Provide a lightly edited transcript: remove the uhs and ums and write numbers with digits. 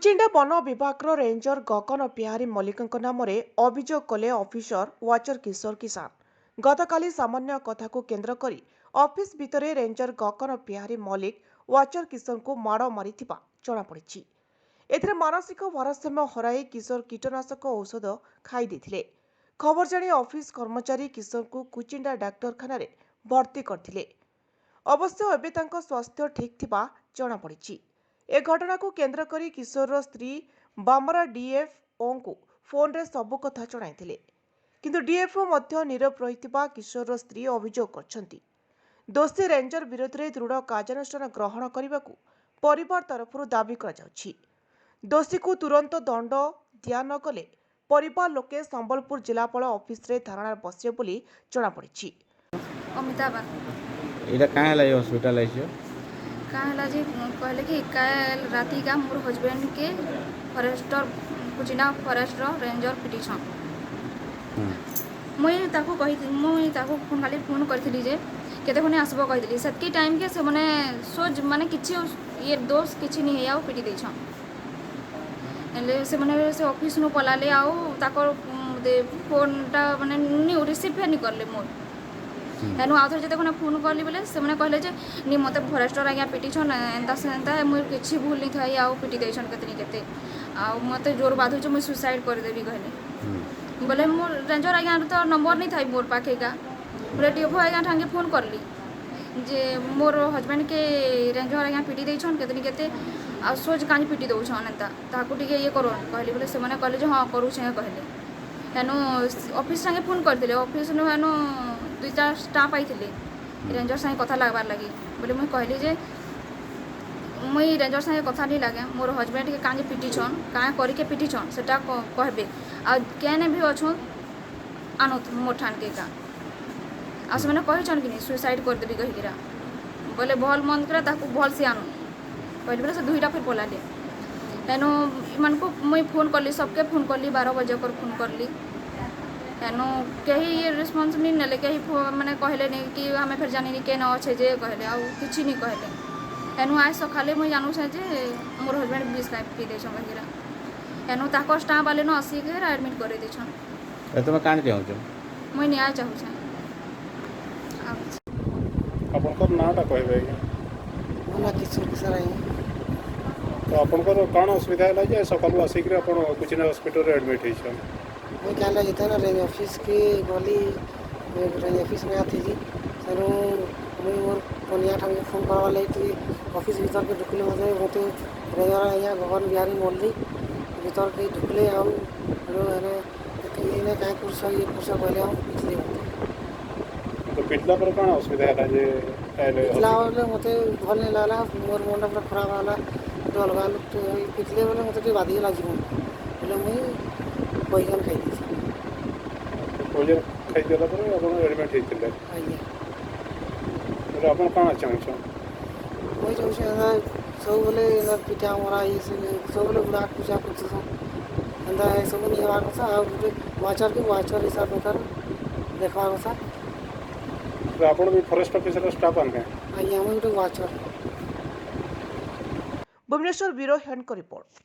Kuchinda one विभाग ranger गगन बिहारी मल्लिक नाम अभियोग कले ऑफिसर वाचर किशोर किसान। गतकाली सामान्य कथा को केन्द्र करी ऑफिस भितर रेंजर गगन बिहारी मल्लिक वाचर किशोर को माड़ मारी जमापड़ी। एथिरे मानसिक भारसाम्य हराई किशोर कीटनाशक औषध खाई देथिले। खबर जानी ऑफिस कर्मचारी किशोर को कुचिंडा डाक्तरखाना भर्ती करथिले। अवश्य एबे तांको स्वास्थ्य ठीक थिबा जमापड़ी। ए घटना को केन्द्र करी किशोर स्त्री बामरा डीएफओ को फोन रे सबु कथा जणाइथिले, किंतु डीएफओ मध्य नीरव रहितबा किशोर स्त्री अभियोग करछंती। दोषी रेंजर विरोध में दृढ़ कार्यानुष्ठान ग्रहण करने को परिवार तरफ दाबी करा जाउछि। दोषी को तुरंत दंड दिया न गले परिवार लोके संबलपुर जिलापाल ऑफिस रे धारणा बसिए बोली जणापड़ी। अमिताभ एटा काहे लाई हॉस्पिटल आइयो? कहला जी कहले कि काल राति का मोर हस्बैंड के फॉरेस्टर कुचिना फॉरेस्ट रेंजर पिटिशन। मुई ताको फोन खाली फोन करथिली जे केते खने आसबो कहथिली। सेतकी टाइम के से माने सोच माने किछि ये दोष किछि नहीं आउ पिटी देछन। एले से माने से ऑफिस नु पलाले आउ ताको फोनटा माने नी रिसीव नहीं करले मोर। हेनु आउथर जते कोने फोन करली बोले से माने कहले जे नी मते फॉरेस्टर आज्ञा पिटिछन एंता सेंता मोर किछि भूल नहीं थाई आउ पिटी देछन केतनी केते आ मते जोर बाधु जे मैं सुसाइड कर देबी कहले। बोले मोर रेंजर आज्ञा तो नंबर नहीं थाई मोर पाखे का। बोले डीएफओ आज्ञा ठांगे फोन करली जे मोर हस्बैंड के रेंजर आज्ञा पिटी देछन केतनी केते आ सोच कानी पिटी दउछन एंता ताको टिके ये करो कहली। बोले से माने कहले जे हां करू छे कहले। हेनु ऑफिस संगे फोन करथिले। ऑफिस नु हेनु दुईटा स्टाफ आइथिले रेंजर संगे कथा लागबार लगी। बोले मुई कहली जे मुई रेंजर संगे कथा नहीं लागे मोर हस्बैंड के काजे पिटिछन काहे करी के पिटिछन सेटा कहबे आ केने भी अछो आनुत मोठान के का आ से माने कहिछन कि सुसाइड कर देबी कहिरा। बोले भल मन करे ताको भल से आनु कहली। बोले से दुईटा फिर पलाले। हेनु मन को मुई फोन करली सबके फोन करली 12 बजे कर फोन करली। हेनु कहीं ये रिस्पॉन्स नहीं नेले कहीं मैंने कहले नहीं कि हमें फिर जानी नहीं के न अच्छे जे कहले आ किछि नहीं कहले। हेनु आज सकाले मुई जानू छे जे मोर हस्बैंड 20 लाख पी देछन कहिरा। हेनु ताको स्टाफ वाले न आसी के एडमिट करे देछन। ए तुम कान चाहू छ? मुई न्याय चाहू छे। अपन को नाटा कहबे ओला किशोर किशोर आई तो अपन को काण असुविधा है जे सकाल आसी के अपन कुचिना हॉस्पिटल रे एडमिट है छ। मैं कहला जेता ना रेंज ऑफिस की बोली रेंज ऑफिस में आती थी सर मैं और पनिया ठांगे फोन करवा लाई थी ऑफिस भीतर के ढुकले होते रेंजर आया गगन बिहारी मल्ली भीतर के ढुकले हम रो ने काय कुछ ये कुछ बोले हम पिछले तो पिछला पर काण असुविधा है जे पहले पिछला वाले मते भल नहीं लाला मोर मुंडा पूरा खराब वाला डल गाल तो पिछले वाले मते के बादी लागी बोले मैं पॉइजन खाई थी। पॉइजन खाई देला पर अपन एडमिट हेतिले आइए तो अपन काण चाहू छ? मैं जो से सब बोले ना पिटा मरा ये सब बोले बुढ़ा पूजा कुछ अंदा है सब नहीं हवा का और वाचर हिसाब में कर देखवा का तो अपन भी फॉरेस्ट ऑफिसर स्टाफ आने आइए हम वाचर। भुवनेश्वर ब्यूरो हेड को रिपोर्ट।